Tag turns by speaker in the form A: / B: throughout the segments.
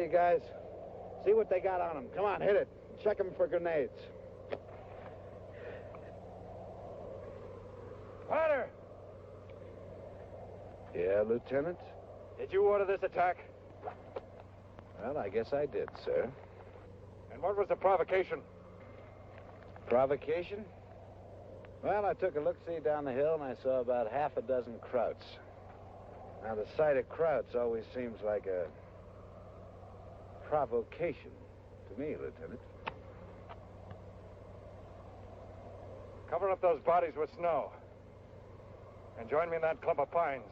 A: Okay, guys. See what they got on them. Come on, hit it. Check them for grenades.
B: Potter!
A: Yeah, Lieutenant?
B: Did you order this attack?
A: Well, I guess I did, sir.
B: And what was the provocation?
A: Provocation? Well, I took a look-see down the hill, and I saw about half a dozen Krauts. Now, the sight of Krauts always seems like a provocation to me, Lieutenant.
B: Cover up those bodies with snow. And join me in that clump of pines.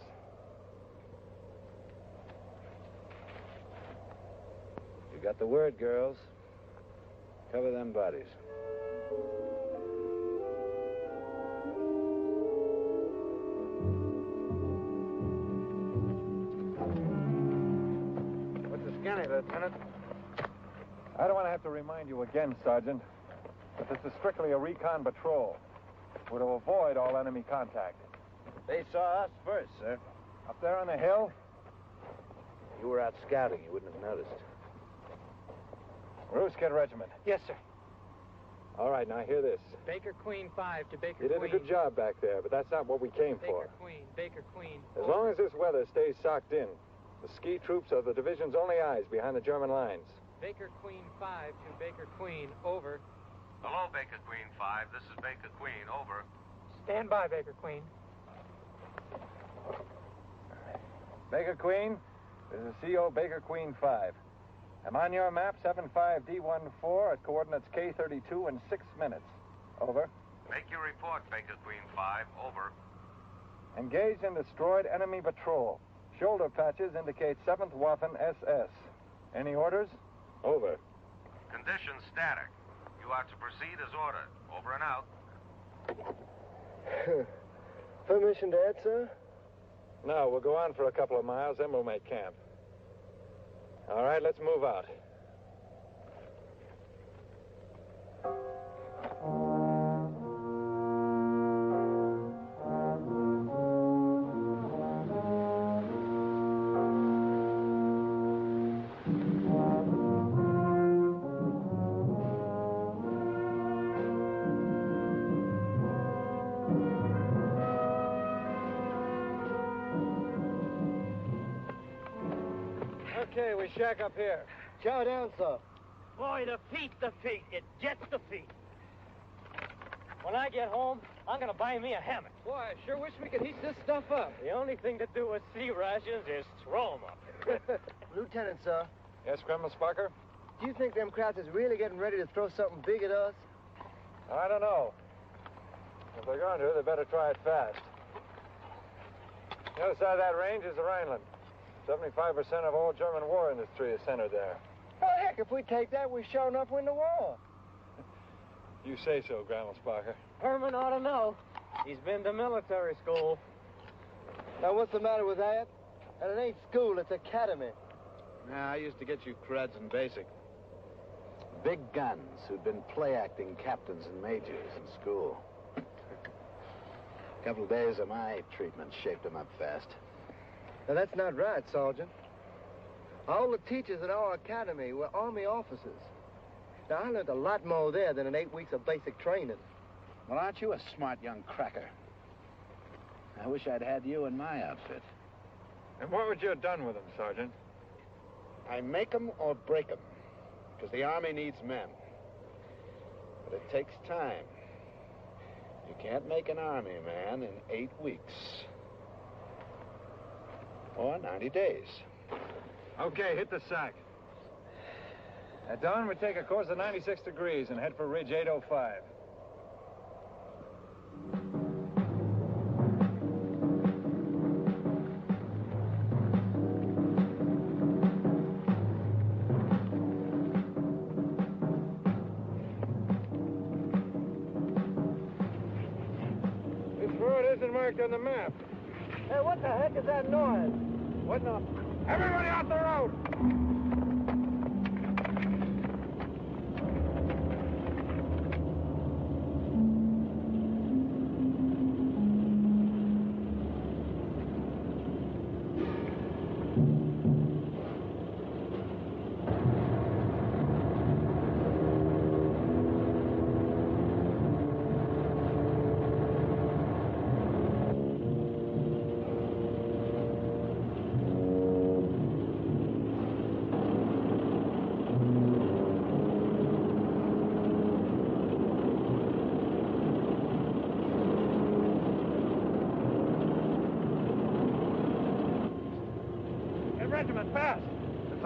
A: You got the word, girls. Cover them bodies. What's the skinny, Lieutenant?
B: I don't want to have to remind you again, Sergeant, but this is strictly a recon patrol. We're to avoid all enemy contact.
A: They saw us first, sir.
B: Up there on the hill?
A: You were out scouting. You wouldn't have noticed.
B: Roosket Regiment.
C: Yes, sir.
B: All right, now hear this.
C: Baker Queen 5 to Baker
B: You did
C: Queen.
B: a good job back there, but that's not what we came for.
C: Baker Queen.
B: As long as this weather stays socked in, the ski troops are the division's only eyes behind the German lines.
C: Baker Queen 5 to Baker Queen, over.
D: Hello, Baker Queen 5. This is Baker Queen, over.
C: Stand by, Baker Queen.
B: Baker Queen, this is CO Baker Queen 5. I'm on your map, 75D14 at coordinates K32 in 6 minutes. Over.
D: Make your report, Baker Queen 5, over.
B: Engaged in destroyed enemy patrol. Shoulder patches indicate 7th Waffen SS. Any orders?
A: Over.
D: Conditions static. You are to proceed as ordered. Over and out.
E: Permission to add, sir?
B: No, we'll go on for a couple of miles, then we'll make camp. All right, let's move out. Okay, we shack up here.
E: Chow down, sir.
C: Boy, the feet. It gets the feet. When I get home, I'm going to buy me a hammock.
E: Boy, I sure wish we could heat this stuff up.
C: The only thing to do with sea rations is throw 'em up.
E: Lieutenant, sir,
B: Yes, Colonel Sparker?
E: do you think them Krauts is really getting ready to throw something big at us?
B: I don't know. If they're going to, they better try it fast. The other side of that range is the Rhineland. 75% of all German war industry is centered there.
E: Well, heck, if we take that, we sure enough win the war.
B: You say so, Colonel Sparker.
C: Herman ought to know. He's been to military school.
E: Now, what's the matter with that? And it ain't school, it's academy.
A: Nah, I used to get you creds in basic. Big guns who'd been play-acting captains and majors in school. A couple of days of my treatment shaped them up fast.
E: Now, that's not right, Sergeant. All the teachers at our academy were Army officers. Now, I learned a lot more there than in 8 weeks of basic training.
A: Well, aren't you a smart young cracker? I wish I'd had you in my outfit.
B: And what would you have done with them, Sergeant?
A: I make 'em or break 'em, because the Army needs men. But it takes time. You can't make an Army man in 8 weeks. Or 90 days.
B: Okay, hit the sack. At dawn, we take a course of 96 degrees and head for Ridge 805. This road isn't marked on the map.
E: Hey, what the heck is that noise?
B: What now? Everybody out the road!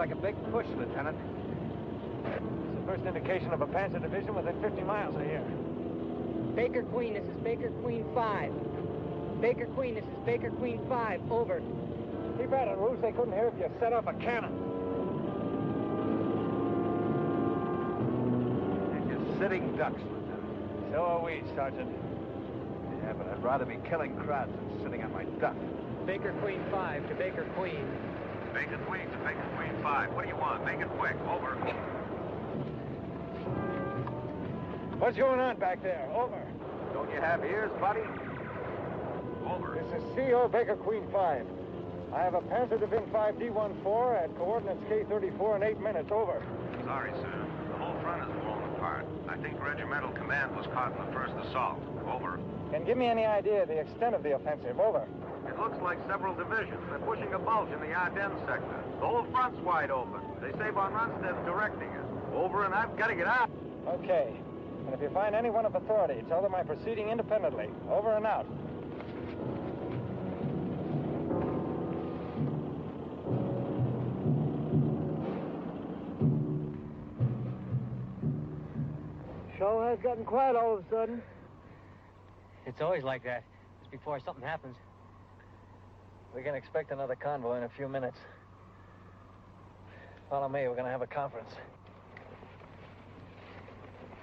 B: like a big push, Lieutenant. It's the first indication of a Panzer division within 50 miles of here.
C: Baker Queen, this is Baker Queen 5. Baker Queen, this is Baker Queen 5. Over.
B: Too bad on roofs they couldn't hear if you set off a cannon.
A: And you're sitting ducks, Lieutenant.
B: So are we, Sergeant.
A: Yeah, but I'd rather be killing crowds than sitting on my duff.
C: Baker Queen 5 to Baker Queen.
D: Baker Queen to Baker Queen 5. What do you want? Make it quick. Over.
B: What's going on back there? Over.
A: Don't you have ears, buddy?
D: Over.
B: This is CO Baker Queen 5. I have a Panzer Division 5 D14 at coordinates K34 in 8 minutes. Over.
D: Sorry, sir. The whole front is blown apart. I think regimental command was caught in the first assault. Over.
B: Can you give me any idea of the extent of the offensive? Over.
D: It looks like several divisions. They're pushing a bulge in the Ardennes sector. The whole front's wide open. They say von Rundstedt's directing it. Over and out. Gotta get out.
B: Okay. And if you find anyone of authority, tell them I'm proceeding independently. Over and out.
E: Show has gotten quiet all of a sudden.
C: It's always like that, just before something happens.
B: We can expect another convoy in a few minutes. Follow me. We're going to have a conference.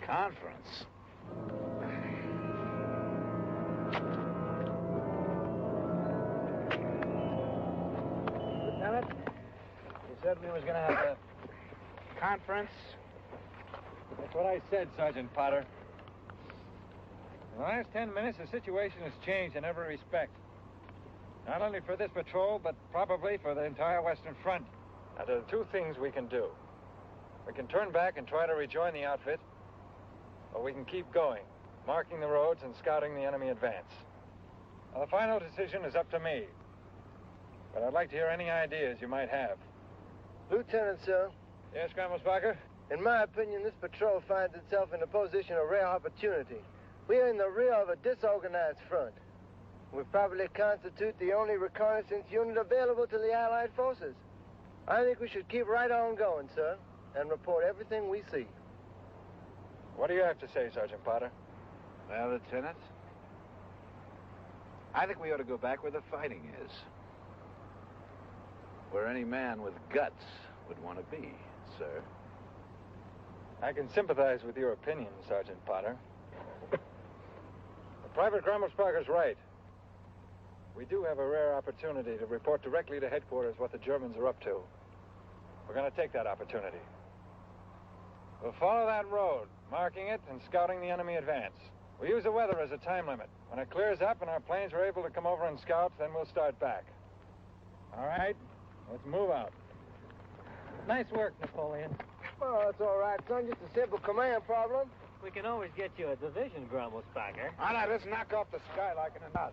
A: Conference?
B: Lieutenant, you said we was going to have a...
A: Conference?
B: That's what I said, Sergeant Potter. In the last 10 minutes, the situation has changed in every respect. Not only for this patrol, but probably for the entire Western Front. Now, there are two things we can do. We can turn back and try to rejoin the outfit, or we can keep going, marking the roads and scouting the enemy advance. Now, the final decision is up to me. But I'd like to hear any ideas you might have.
E: Lieutenant, sir,
B: Yes, Gramelsbacher?
E: in my opinion, this patrol finds itself in a position of rare opportunity. We are in the rear of a disorganized front. We probably constitute the only reconnaissance unit available to the Allied forces. I think we should keep right on going, sir, and report everything we see.
B: What do you have to say, Sergeant Potter?
A: Well, Lieutenant, I think we ought to go back where the fighting is. Where any man with guts would want to be, sir.
B: I can sympathize with your opinion, Sergeant Potter. But Private Gramelsbacher's right. We do have a rare opportunity to report directly to headquarters what the Germans are up to. We're going to take that opportunity. We'll follow that road, marking it and scouting the enemy advance. We'll use the weather as a time limit. When it clears up and our planes are able to come over and scout, then we'll start back. All right? Let's move out.
C: Nice work, Napoleon.
E: Oh, that's all right, son. Just a simple command problem.
C: We can always get you a division, Gramelsbacher.
A: All right, let's knock off the skylark in a nut.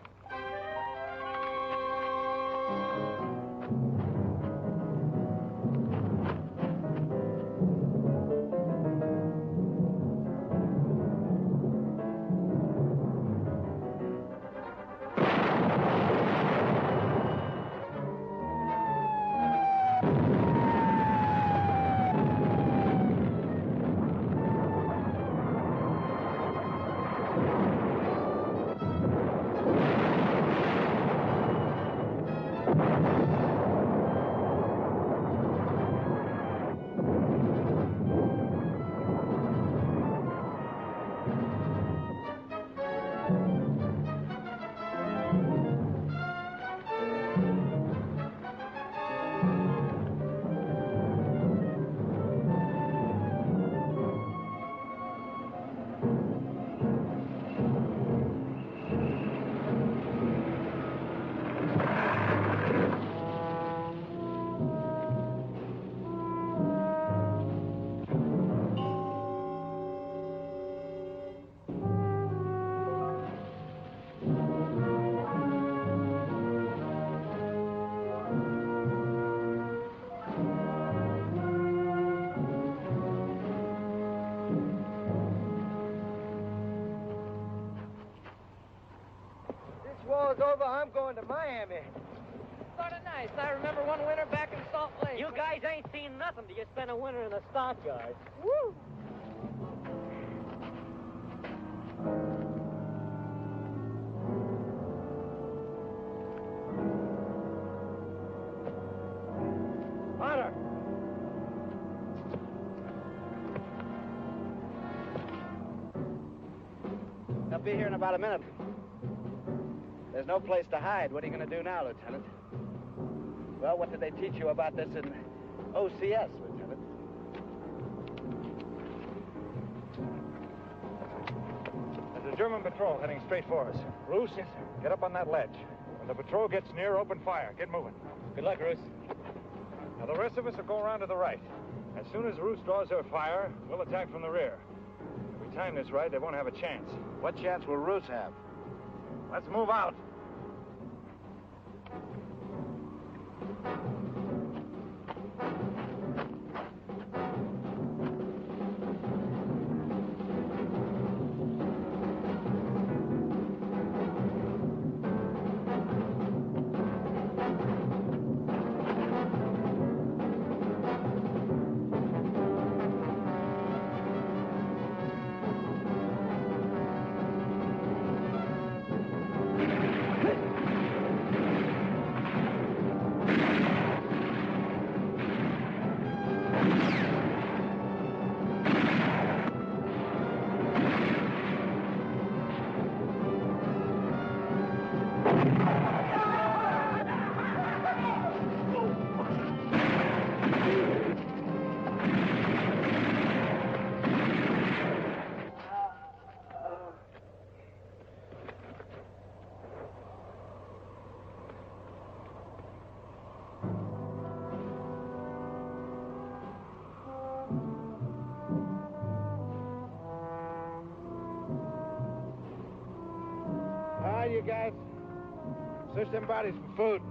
E: This war's over. I'm going to Miami.
C: Go to nice. I remember one winter back in Salt Lake. You guys ain't seen nothing till you spend a winter in the stockyards. Woo! Hunter!
A: They'll be here in about a minute. There's no place to hide. What are you going to do now, Lieutenant? Well, what did they teach you about this in OCS, Lieutenant?
B: There's a German patrol heading straight for us. Roos, get up on that ledge. When the patrol gets near, open fire. Get moving.
C: Good luck, Roos.
B: Now, the rest of us will go around to the right. As soon as Roos draws her fire, we'll attack from the rear. If we time this right, they won't have a chance.
A: What chance will Roos have?
B: Let's move out.
A: All right, you guys. Search them bodies for food.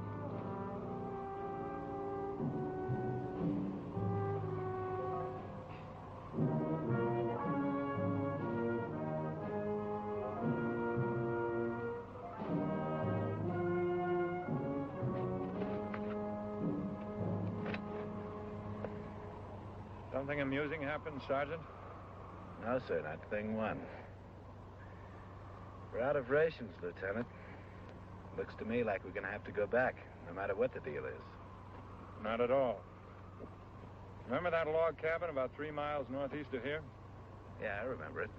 B: Something amusing happened, Sergeant?
A: No, sir, not thing one. We're out of rations, Lieutenant. Looks to me like we're going to have to go back, no matter what the deal is.
B: Not at all. Remember that log cabin about 3 miles northeast of here?
A: Yeah, I remember it.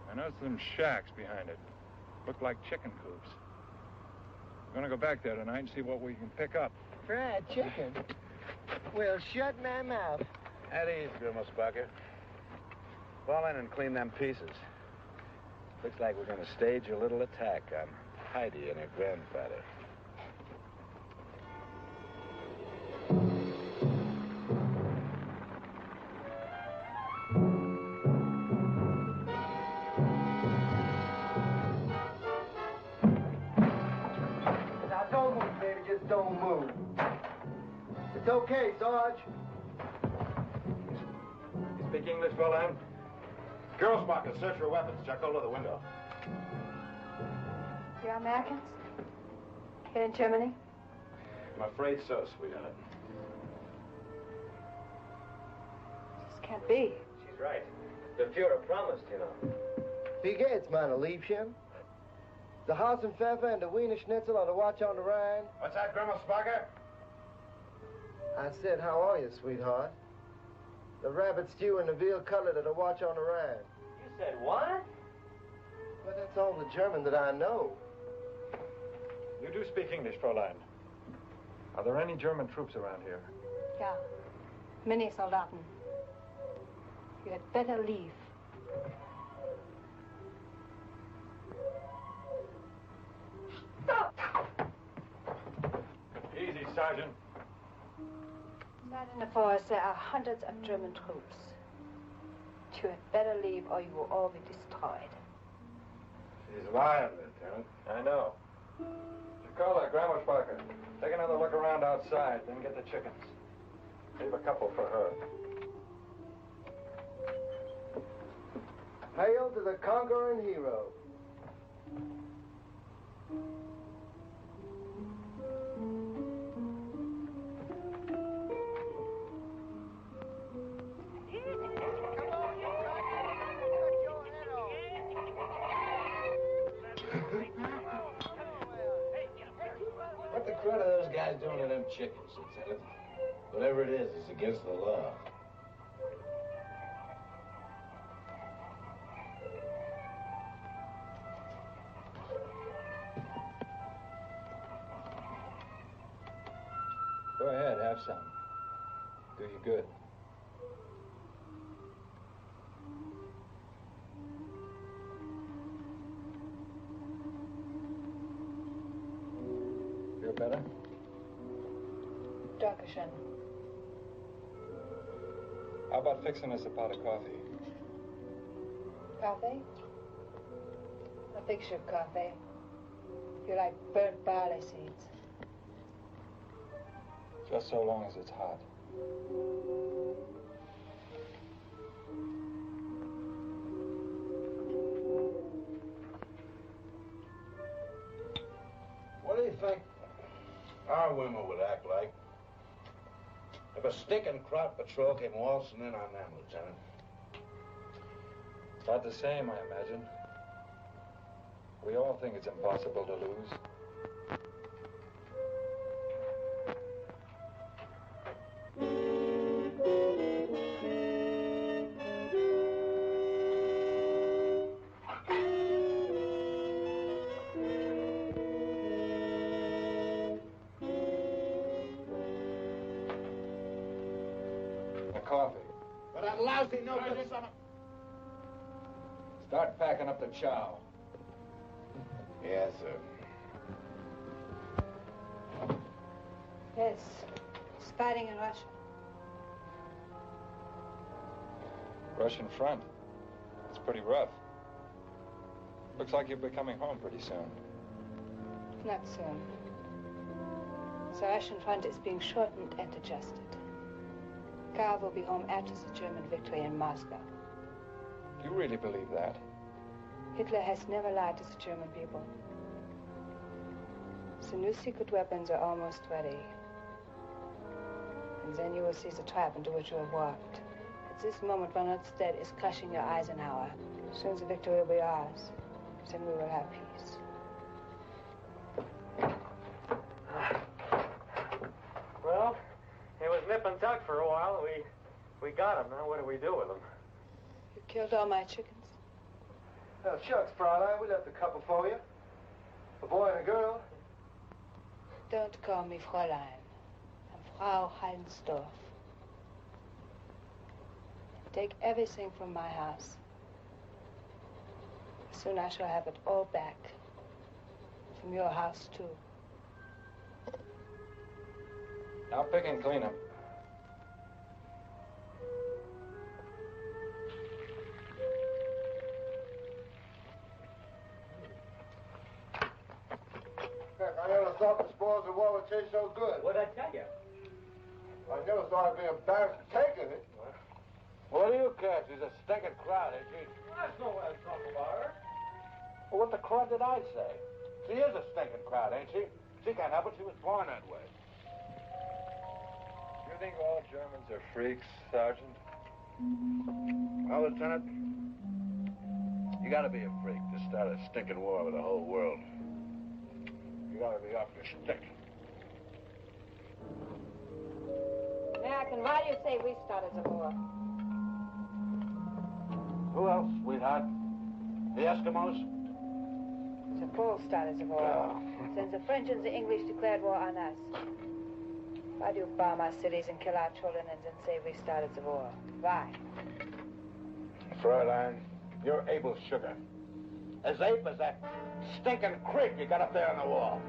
B: I noticed some shacks behind it. Looked like chicken coops. We're going to go back there tonight and see what we can pick up.
E: Fried chicken? Well, shut my mouth.
A: At ease, Grimmelspunker. Fall in and clean them pieces. Looks like we're going to stage a little attack on Heidi and her grandfather.
E: Now, don't move, baby. Just don't move. It's okay, Sarge.
B: You speak English, Fräulein?
D: Girlsbucket, search for weapons. Check all over the window.
F: You're Americans? Here in Germany?
D: I'm afraid so, sweetheart.
F: This can't be.
C: She's right. The Fuhrer promised, you know.
E: Wie geht's, meine Liebchen? The Hasenpfeffer and the Wiener Schnitzel are to watch on the Rhine.
D: What's that, Grimmelspunker?
E: I said, how are you, sweetheart? The rabbit stew and the veal cutlet are to watch on the Rhine.
C: You said what?
E: Well, that's all the German that I know.
B: You do speak English, Fräulein. Are there any German troops around here?
F: Ja, many Soldaten. You had better leave.
B: Easy, Sergeant.
F: Out in the forest, there are hundreds of German troops. You had better leave or you will all be destroyed.
B: She's lying, Lieutenant. I know. Jacola, Grammersbacher, take another look around outside, then get the chickens. Leave a couple for her.
E: Hail to the conquering hero.
A: What the crud are those guys doing to them chickens, Lieutenant? Whatever it is, it's against the law.
B: Go ahead, have some. Do you good. Feel better?
F: Dankeschön.
B: How about fixing us a pot of coffee?
F: Coffee? I'll fix your coffee. You like burnt barley seeds.
B: Just so long as it's hot.
A: What do you think our women would act like if a stinking crowd patrol came waltzing in on them, Lieutenant?
B: About the same, I imagine. We all think it's impossible to lose. Coffee.
A: But that lousy no-good son of...
B: Start packing up the chow.
A: Yes, sir.
F: Yes. It's fighting in Russia.
B: Russian front. It's pretty rough. Looks like you'll be coming home pretty soon.
F: Not soon. The Russian front is being shortened and adjusted. Karl will be home after the German victory in Moscow.
B: Do you really believe that?
F: Hitler has never lied to the German people. The new secret weapons are almost ready. And then you will see the trap into which you have walked. At this moment, Ronaldstedt is crushing your Eisenhower. Soon the victory will be ours. Then we will have peace.
C: Well, it was nip and tuck for a while. We got him. Now what do we do with him?
F: You killed all my chickens.
E: Oh, shucks, Fraulein. We left a couple for you. A boy and a girl.
F: Don't call me Fräulein. I'm Frau Heinsdorf. Take everything from my house. Soon I shall have it all back. From your house, too.
B: Now pick and clean them.
E: Heck, I never thought the spoils of war would taste so good.
C: What'd I tell you?
E: I never thought I'd be embarrassed taking it.
A: What do you care? She's a stinking crowd, ain't she?
C: That's no way to talk about her.
A: Well, what the crud did I say? She is a stinking crowd, ain't she? She can't help it. She was born that way.
B: You think all Germans are freaks, Sergeant?
A: Well, Lieutenant, you gotta be a freak to start a stinking war with the whole world. You gotta be off your stick.
F: American, why do you say we started the war?
A: Who else, sweetheart? The Eskimos?
F: The Poles started the war. Then the French and the English declared war on us. Why do you bomb our cities and kill our children and then say we started the war? Why?
A: Fräulein, you're Abel's sugar. As ape as that stinking creep you got up there on the wall.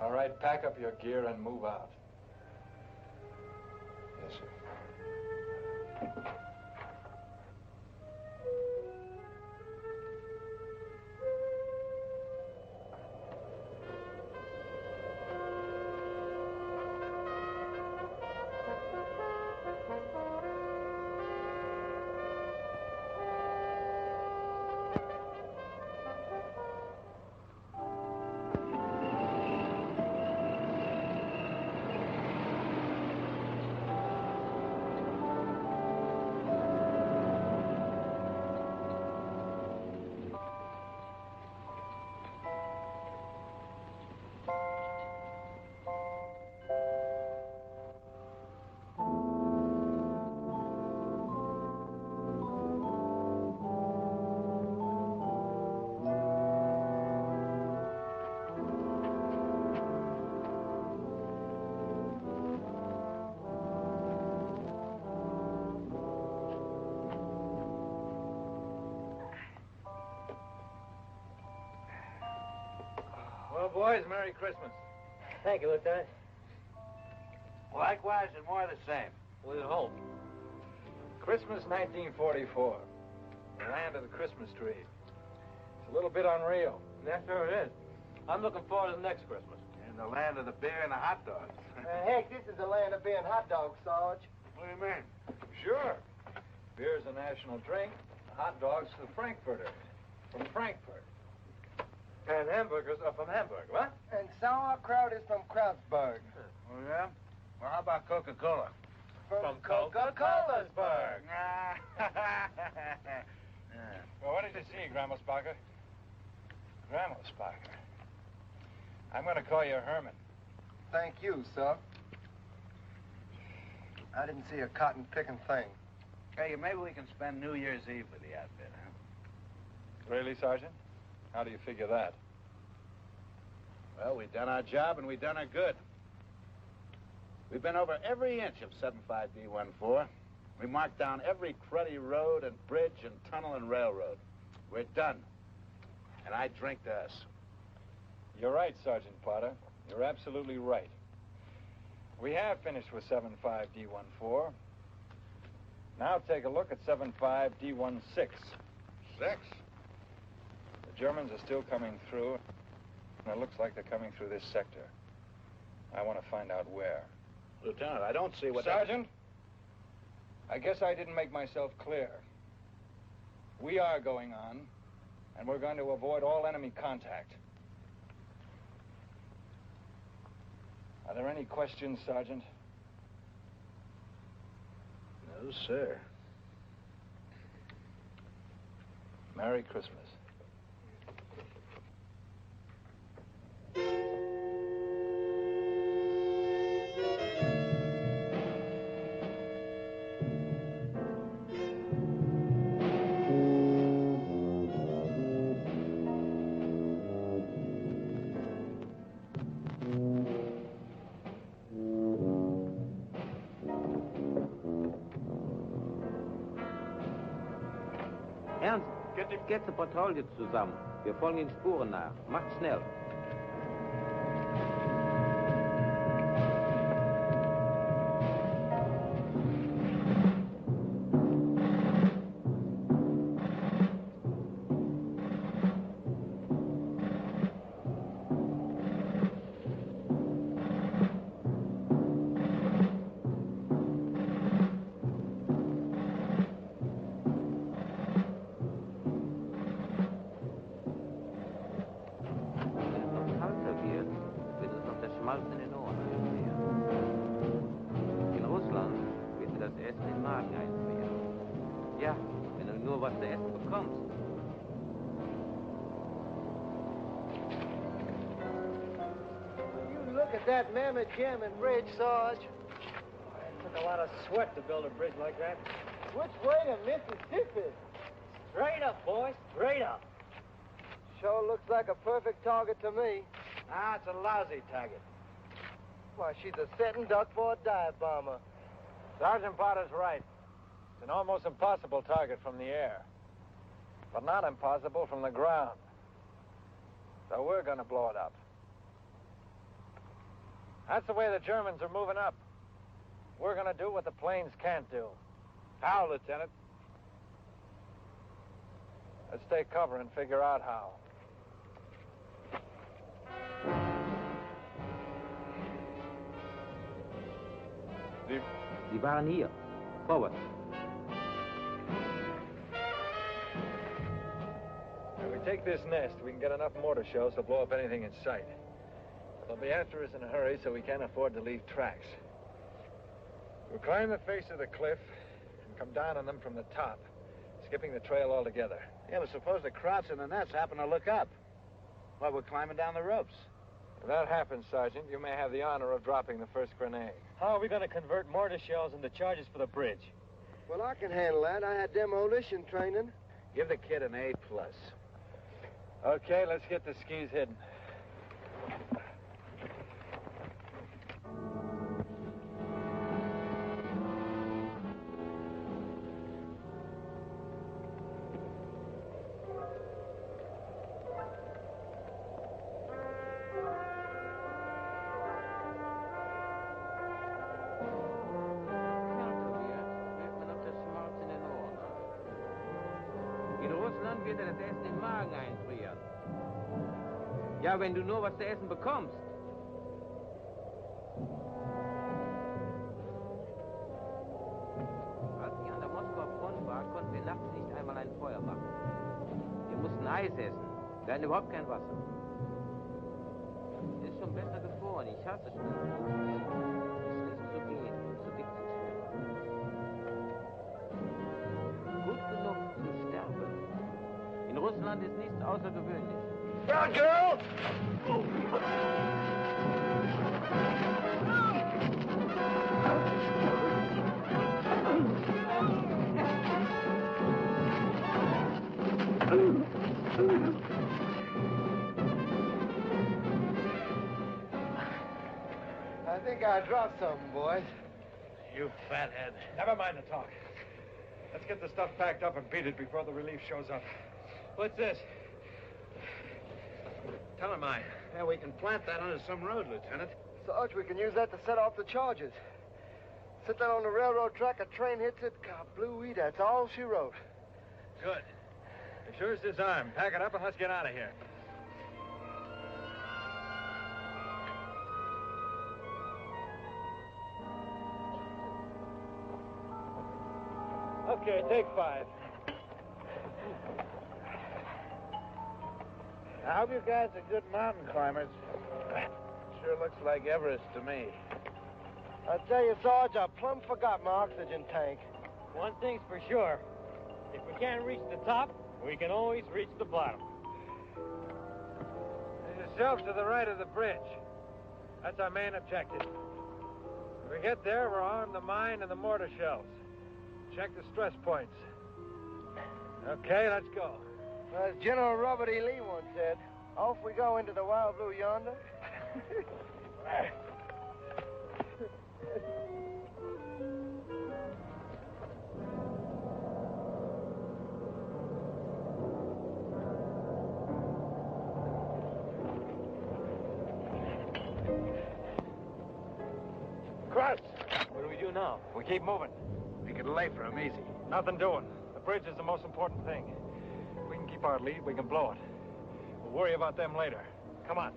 B: All right, pack up your gear and move out.
A: Yes, sir.
B: Well, boys, Merry Christmas.
C: Thank you, Lieutenant.
A: Likewise and more of the same.
C: We'll hope.
B: Christmas 1944. The land of the Christmas tree. It's a little bit unreal.
C: Yes, sir, it is. I'm looking forward to the next Christmas.
A: In the land of the beer and the hot dogs.
E: Heck, this is the land of beer and hot dogs, Sarge.
A: What do you mean?
B: Sure. Beer's a national drink. Hot dogs the Frankfurters. From Frankfurt. And hamburgers are from Hamburg, what?
E: And sauerkraut is from Krautsburg.
A: Oh, yeah? Well, how about Coca-Cola?
E: From
B: Coca-Colasburg.
A: Yeah.
B: Well, what did you see, Grandma Sparker? Grandma Sparker. I'm going to call you Herman.
E: Thank you, sir. I didn't see a cotton-picking thing.
A: Hey, maybe we can spend New Year's Eve with the outfit, huh?
B: Really, Sergeant? How do you figure that?
A: Well, we've done our job and we've done our good. We've been over every inch of 75D14. We marked down every cruddy road and bridge and tunnel and railroad. We're done. And I drink to us.
B: You're right, Sergeant Potter. You're absolutely right. We have finished with 75D14. Now take a look at 75D16.
A: 6?
B: The Germans are still coming through, and it looks like they're coming through this sector. I want to find out where.
A: Lieutenant, I don't see what...
B: Sergeant, I guess I didn't make myself clear. We are going on, and we're going to avoid all enemy contact. Are there any questions, Sergeant?
A: No, sir.
B: Merry Christmas.
G: Ernst, get die Patrouille zusammen. Wir folgen den Spuren nach. Macht schnell.
E: That mammoth German bridge, Sarge.
C: It took a lot of sweat to build a bridge like that.
E: Which way to Mississippi?
C: Straight up, boys, straight up.
E: Sure looks like a perfect target to me.
A: Ah, it's a lousy target.
E: Why, she's a setting duck for a dive bomber.
B: Sergeant Potter's right. It's an almost impossible target from the air. But not impossible from the ground. So we're going to blow it up. That's the way the Germans are moving up. We're going to do what the planes can't do.
A: How, Lieutenant?
B: Let's take cover and figure out how.
G: Sie waren hier. Forward.
B: If we take this nest, we can get enough mortar shells to blow up anything in sight. They'll be after us in a hurry, so we can't afford to leave tracks. We'll climb the face of the cliff and come down on them from the top, skipping the trail altogether.
A: Yeah, but suppose the Krauts and the Nets happen to look up. Well, we're climbing down the ropes.
B: If that happens, Sergeant, you may have the honor of dropping the first grenade.
C: How are we going to convert mortar shells into charges for the bridge?
E: Well, I can handle that. I had demolition training.
A: Give the kid an A+.
B: Okay, let's get the skis hidden.
G: später das Essen in den Magen einfrieren. Ja, wenn du nur was zu essen bekommst. Als ich an der Moskauer Front war, konnten wir nachts nicht einmal ein Feuer machen. Wir mussten Eis essen. Wir hatten überhaupt kein Wasser. Es ist schon besser gefroren. Ich hasse Schnee. Es ist nicht zu gehen, so dick zu schwimmen. Gut genug zu sterben. In Russland ist nichts außergewöhnlich.
E: Down, girl! I think I dropped something, boys.
B: You fathead. Never mind the talk. Let's get the stuff packed up and beat it before the relief shows up.
C: What's this?
B: Telemine.
A: Yeah, we can plant that under some road, Lieutenant.
E: Sarge, we can use that to set off the charges. Sit down on the railroad track, a train hits it, kablooey, that's all she wrote.
B: Good. As sure as this arm. Pack it up and let's get out of here. Okay, take 5.
A: I hope you guys are good mountain climbers. Sure looks like Everest to me.
E: I tell you, Sarge, I plumb forgot my oxygen tank.
C: One thing's for sure. If we can't reach the top, we can always reach the bottom.
B: There's yourselves to the right of the bridge. That's our main objective. When we get there, we're on the mine and the mortar shells. Check the stress points. Okay, let's go.
E: As General Robert E. Lee once said, off we go into the wild blue yonder.
B: Cross! What do we do now? We keep moving.
A: We can lay for him easy.
B: Nothing doing. The bridge is the most important thing. If we can keep our lead, we can blow it. We'll worry about them later. Come on.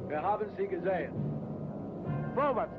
A: Wir haben sie gesehen. Vorwärts!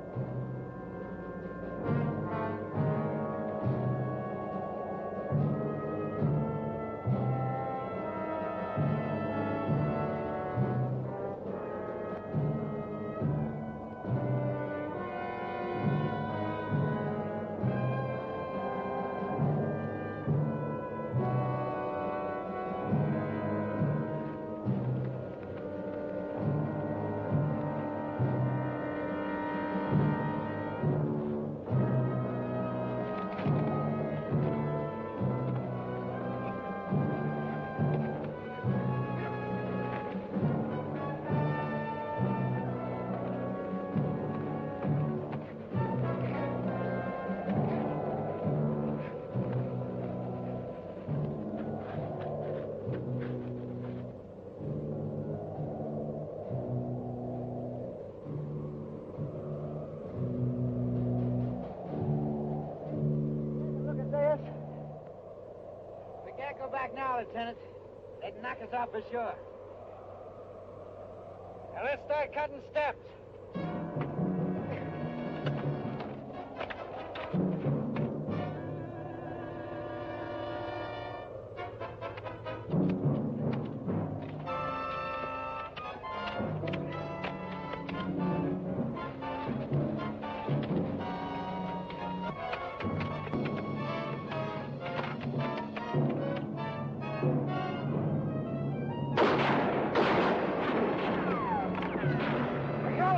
E: Look at this.
C: We can't go back now, Lieutenant. They'd knock us off for sure. Now let's start cutting steps.
E: We got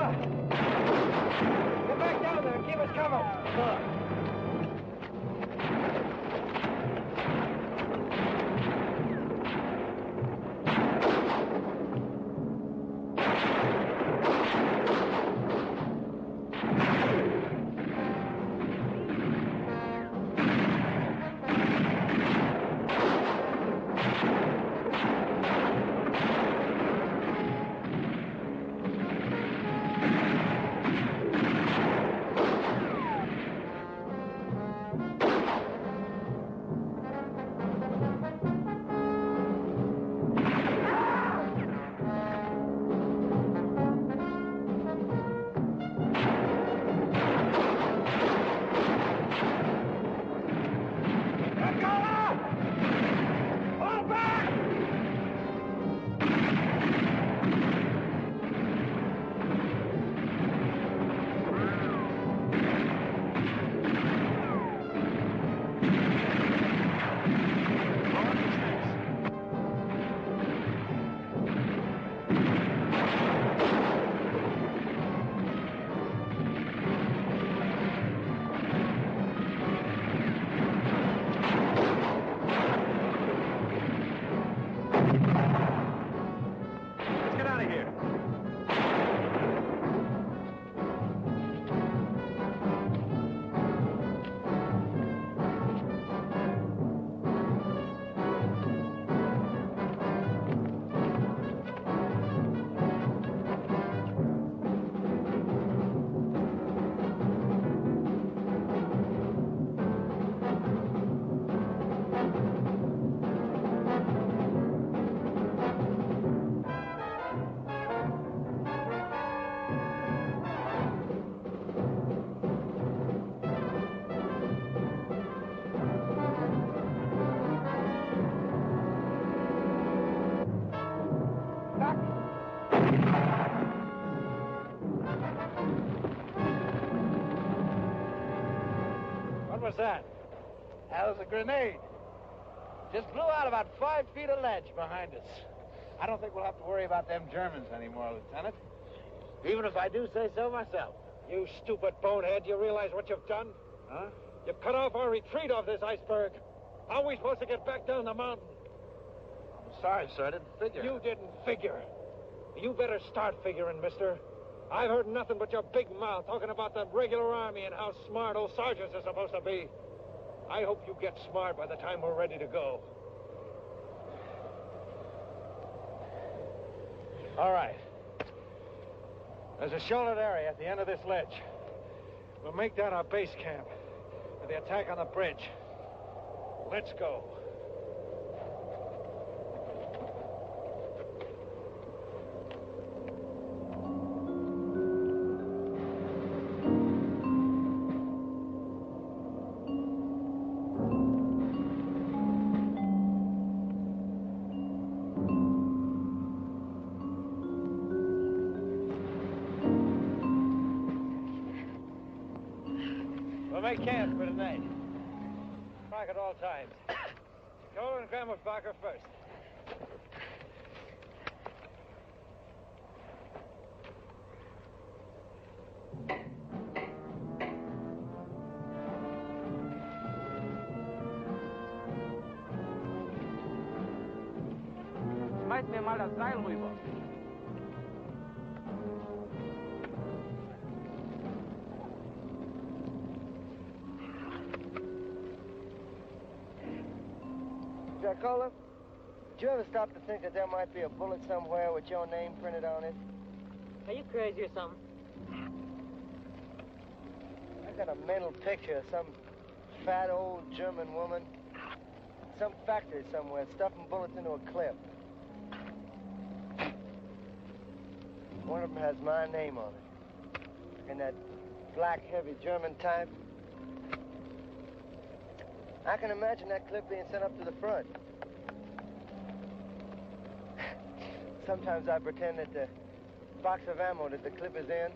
B: that?
A: That was a grenade. Just blew out about 5 feet of ledge behind us. I don't think we'll have to worry about them Germans anymore, Lieutenant. Even if I do say so myself.
B: You stupid bonehead, you realize what you've done?
A: Huh?
B: You've cut off our retreat off this iceberg. How are we supposed to get back down the mountain?
A: I'm sorry, sir. I didn't figure.
B: You didn't figure. You better start figuring, mister. I've heard nothing but your big mouth talking about the regular army and how smart old sergeants are supposed to be. I hope you get smart by the time we're ready to go. All right. There's a sheltered area at the end of this ledge. We'll make that our base camp for the attack on the bridge. Let's go. We'll make camp for tonight. Track at all times. Cole and Grammerbacher first.
G: Schmeiß mir mal das Seil rüber.
E: Jacola, did you ever stop to think that there might be a bullet somewhere with your name printed on it?
C: Are you crazy or something?
E: I got a mental picture of some fat old German woman in some factory somewhere stuffing bullets into a clip. One of them has my name on it. In that black, heavy German type. I can imagine that clip being sent up to the front. Sometimes I pretend that the box of ammo that the clip is in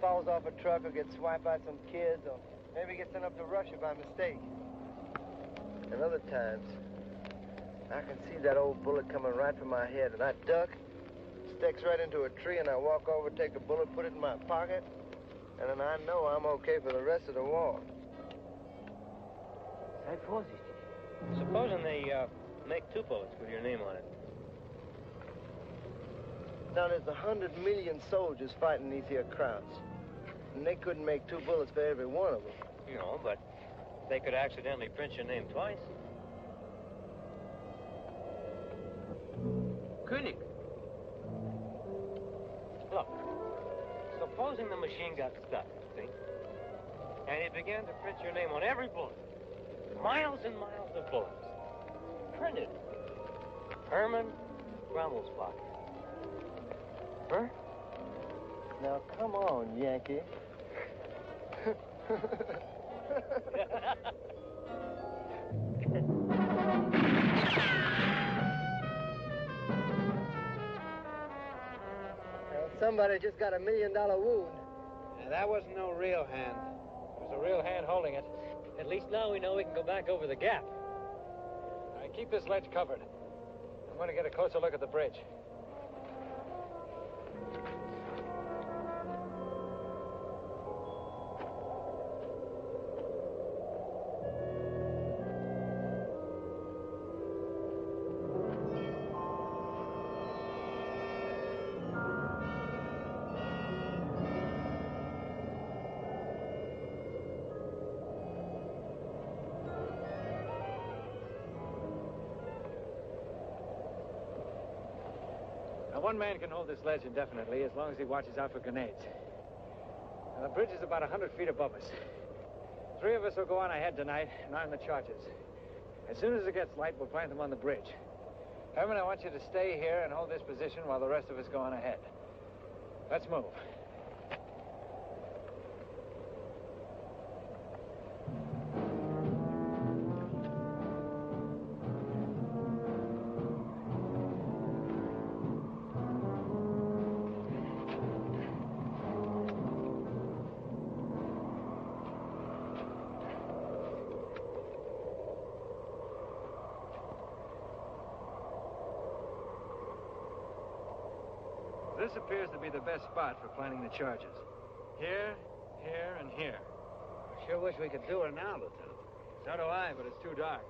E: falls off a truck or gets swiped by some kids or maybe gets sent up to Russia by mistake. And other times, I can see that old bullet coming right for my head and I duck, sticks right into a tree and I walk over, take a bullet, put it in my pocket, and then I know I'm okay for the rest of the war.
G: Sei vorsichtig.
C: Supposing they make 2 bullets with your name on it.
E: Now, there's 100 million soldiers fighting these here Krauts. And they couldn't make 2 bullets for every one of them.
C: No, but they could accidentally print your name twice.
G: König.
C: Look, supposing the machine got stuck, see? And it began to print your name on every bullet. Miles and miles of bullets. Printed. Herman Grummelsbacher. Huh?
E: Now, come on, Yankee. Somebody just got $1 million wound.
B: Yeah, that wasn't no real hand. It was a real hand holding it.
C: At least now we know we can go back over the gap.
B: All right, keep this ledge covered. I'm going to get a closer look at the bridge. Now, one man can hold this ledge indefinitely as long as he watches out for grenades. Now, the bridge is about 100 feet above us. 3 of us will go on ahead tonight and arm the charges. As soon as it gets light, we'll plant them on the bridge. Herman, I want you to stay here and hold this position while the rest of us go on ahead. Let's move. this appears to be the best spot for planting the charges. Here, here, and here.
A: I sure wish we could do it now, Lieutenant.
B: So do I, but it's too dark.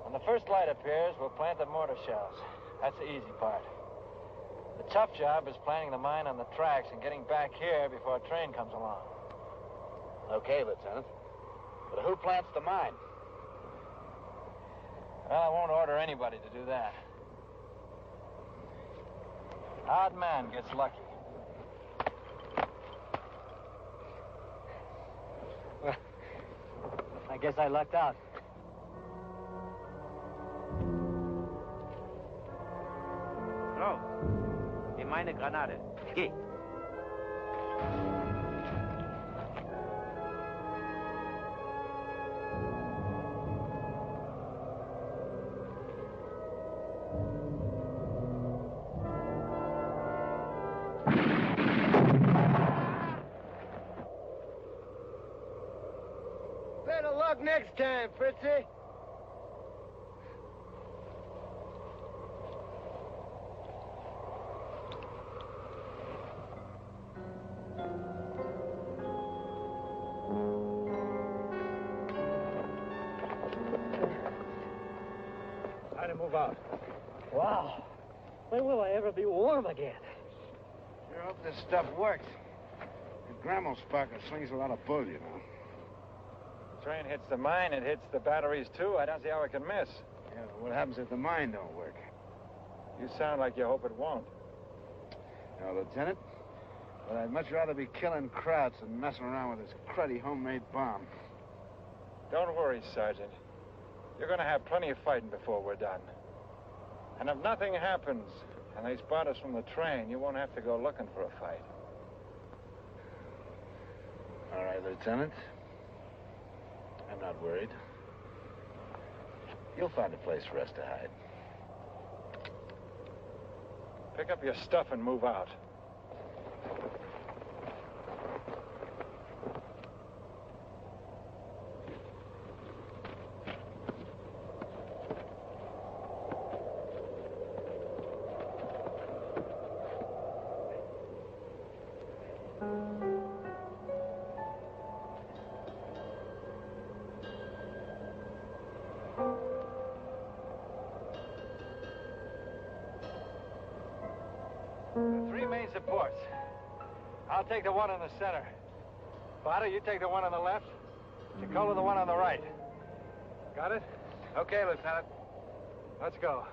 B: When the first light appears, we'll plant the mortar shells. That's the easy part. The tough job is planting the mine on the tracks and getting back here before a train comes along.
A: Okay, Lieutenant. But who plants the mine?
B: Well, I won't order anybody to do that. Odd man gets lucky.
C: Well, I guess I lucked out.
G: So, nimm meine Granate. Geh.
E: Better luck next time, Fritzy.
B: Time to move out.
C: Wow. When will I ever be warm again?
A: I hope this stuff works. The Gremmel sparker slings a lot of bull, you know.
B: Train hits the mine, it hits the batteries too. I don't see how it can miss.
A: Yeah, what happens if the mine don't work?
B: You sound like you hope it won't.
A: No, Lieutenant. But I'd much rather be killing Krauts than messing around with this cruddy homemade bomb.
B: Don't worry, Sergeant. You're gonna have plenty of fighting before we're done. And if nothing happens and they spot us from the train, you won't have to go looking for a fight.
A: All right, Lieutenant. I'm not worried. You'll find a place for us to hide.
B: Pick up your stuff and move out. Three main supports. I'll take the one in the center. Potter, you take the one on the left. Chicola, the one on the right. Got it?
A: Okay, Lieutenant.
B: Let's go.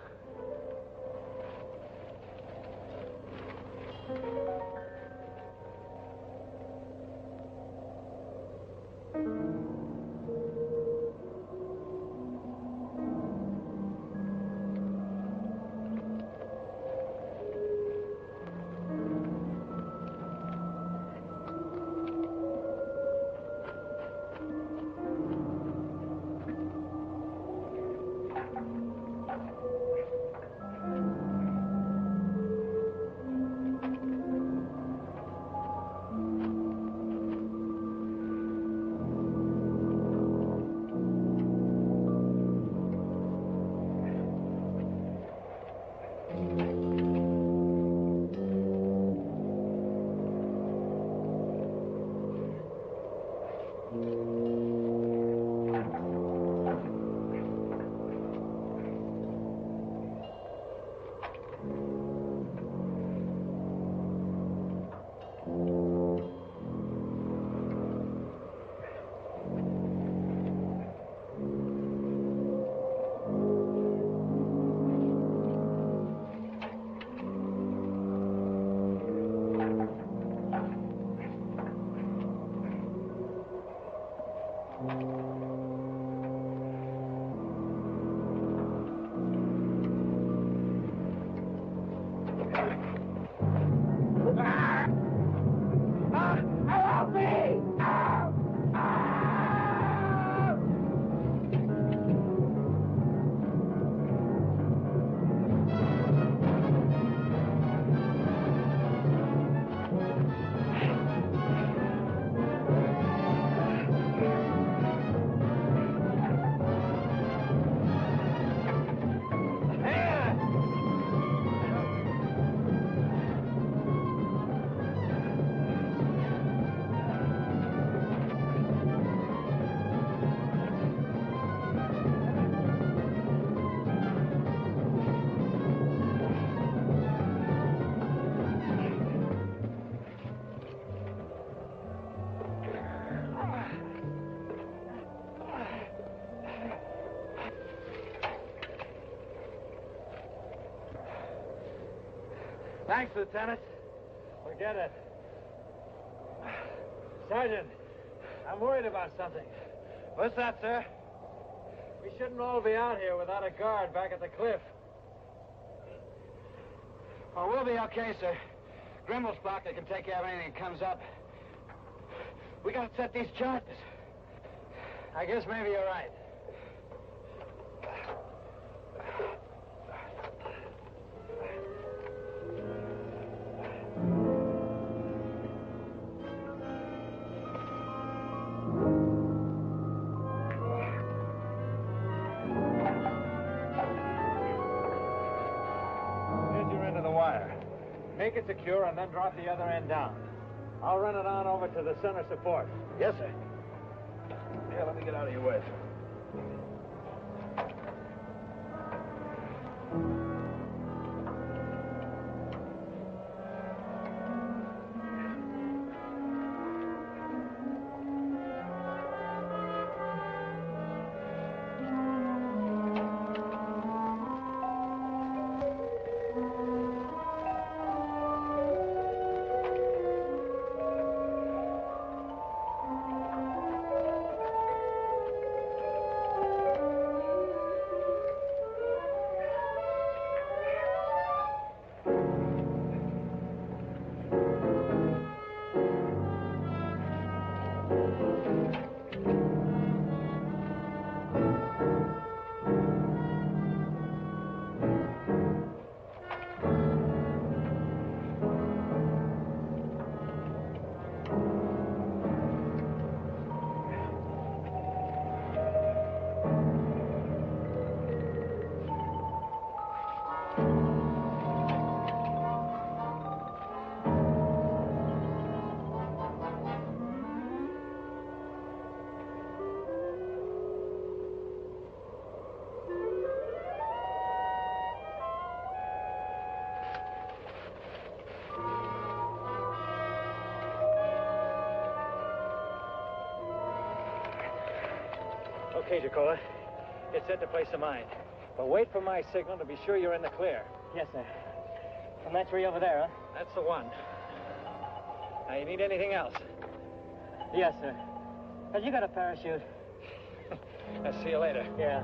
B: Thanks, Lieutenant. Forget it. Sergeant, I'm worried about something. What's that, sir? We shouldn't all be out here without a guard back at the cliff.
A: Oh, we'll be okay, sir. Grimmelsbacher can take care of anything that comes up. We gotta set these charges.
B: I guess maybe you're right. Here's your end of the wire. Make it secure and then drop the other end down. I'll run it on over to the center support.
A: Yes, sir. Here, let me get out of your way, sir.
B: Okay, Jacola. Get set to place the mine. But wait for my signal to be sure you're in the clear.
C: Yes, sir. And that tree over there, huh?
B: That's the one. Now, you need anything else?
C: Yes, sir. Have you got a parachute?
B: I'll see you later.
C: Yeah.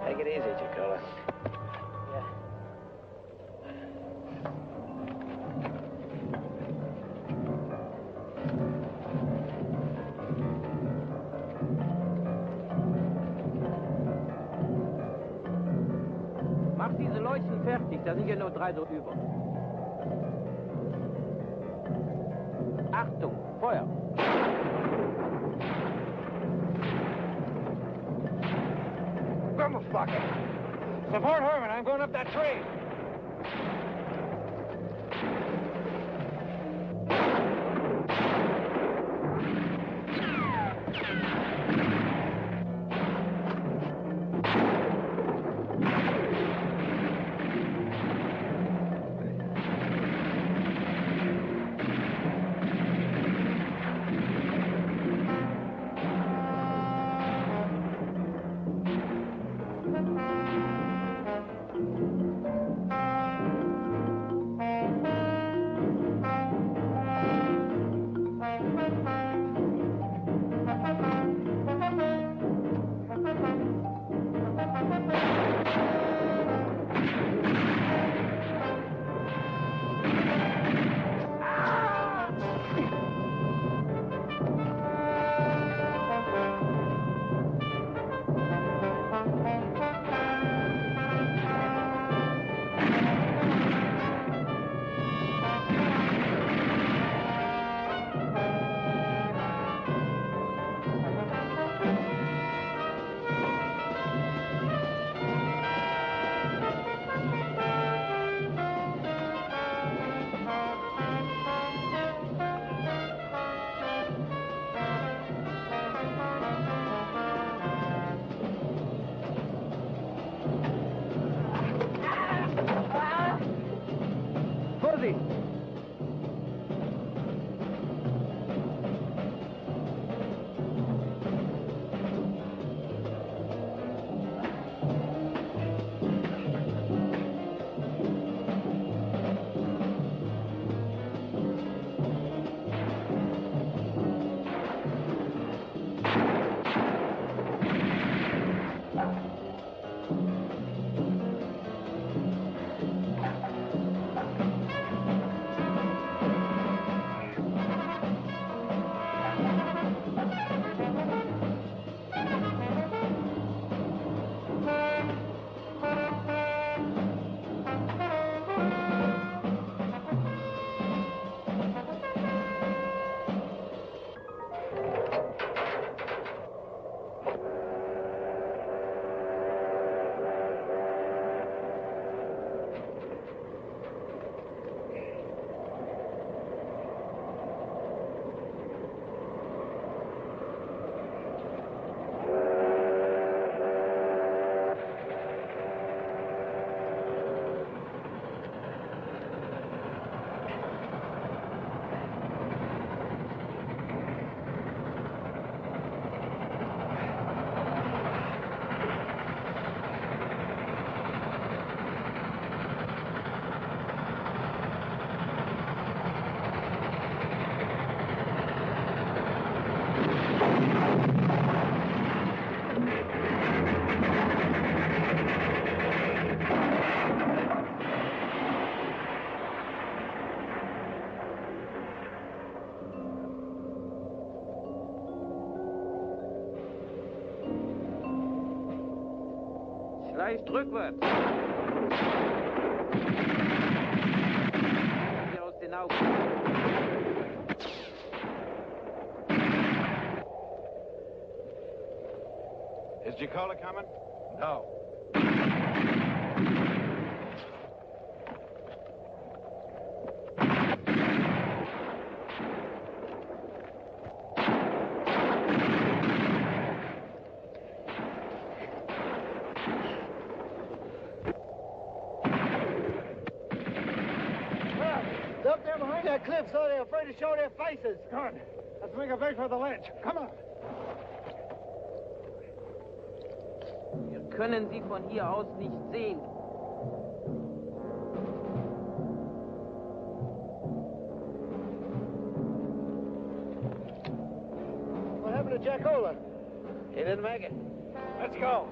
A: Take it easy, Jacola.
C: Yeah.
G: Mach diese Leuchten fertig, da sind ja nur 3 so über. Achtung, Feuer!
B: Grimmelsbacher! Support Herman, I'm going up that tree.
G: leicht rückwärts. Hier aus den Augen.
B: Is Giacola coming?
C: No.
E: They're up there behind that cliff, so they're afraid to show their faces.
B: Come on. Let's make a break for the ledge. Come on.
G: Wir können sie von hier aus nicht sehen.
E: What happened to Giacola?
C: He didn't make it.
B: Let's go.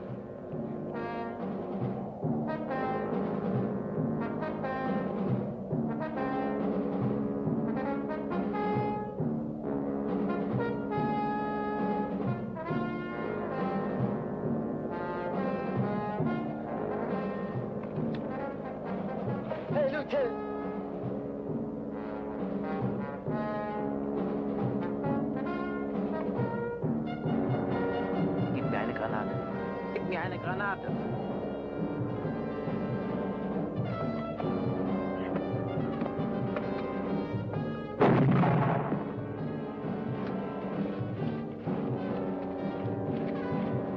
E: Hey, Lieutenant.
G: Gib mir eine Granate. Gib mir eine Granate.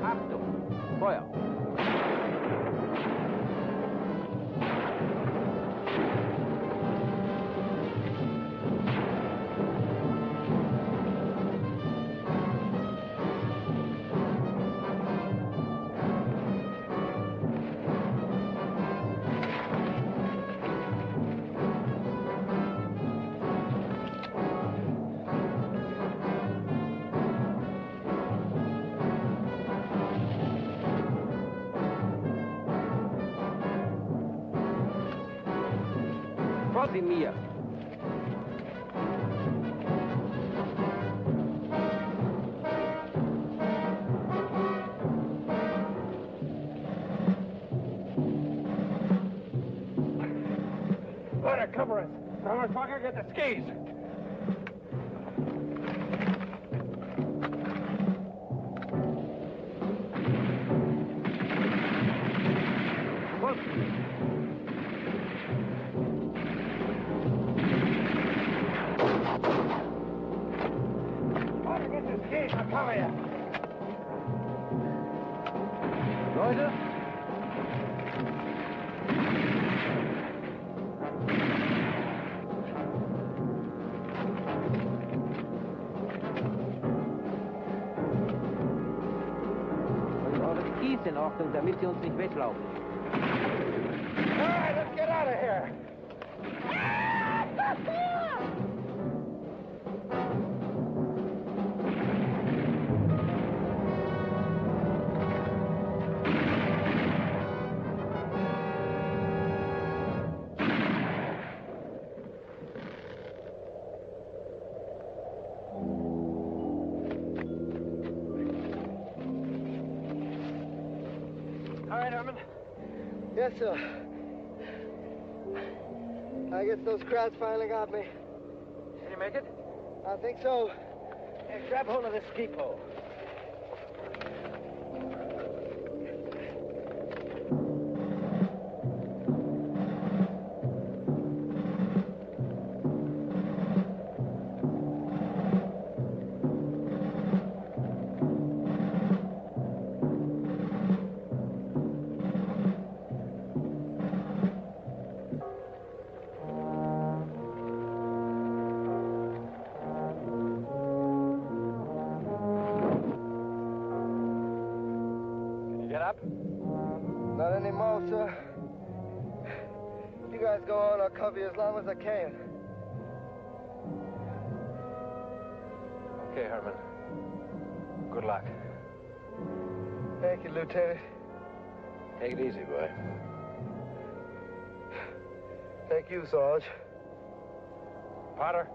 G: Achtung, Feuer. Vor sie mir.
B: Let her cover us. Motherfucker, get the skis. Water, get the skis. I'll cover you.
C: Leute?
G: Und eure Skis in Ordnung, damit sie uns nicht weglaufen.
B: All right, let's get out of here. All right, Herman.
E: Yes, sir. I guess those crowds finally got me.
B: Did you make it?
E: I think so.
C: Hey, grab hold of this ski pole.
B: Get up?
E: Not anymore, sir. You guys go on, I'll cover you as long as I can.
B: Okay, Herman. Good luck.
E: Thank you, Lieutenant.
A: Take it easy, boy.
E: Thank you, Sarge.
B: Potter?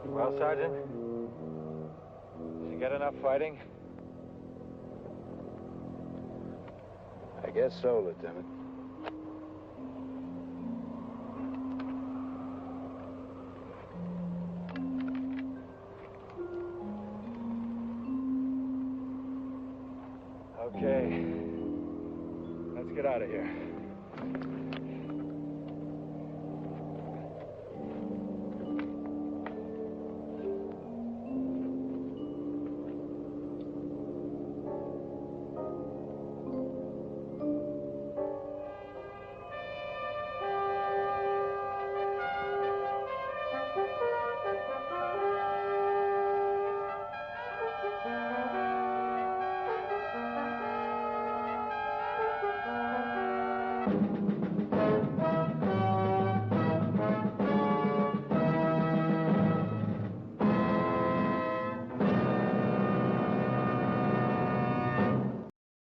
B: Well, Sergeant? Did you get enough fighting?
A: I guess so, Lieutenant.
B: Okay. Let's get out of here.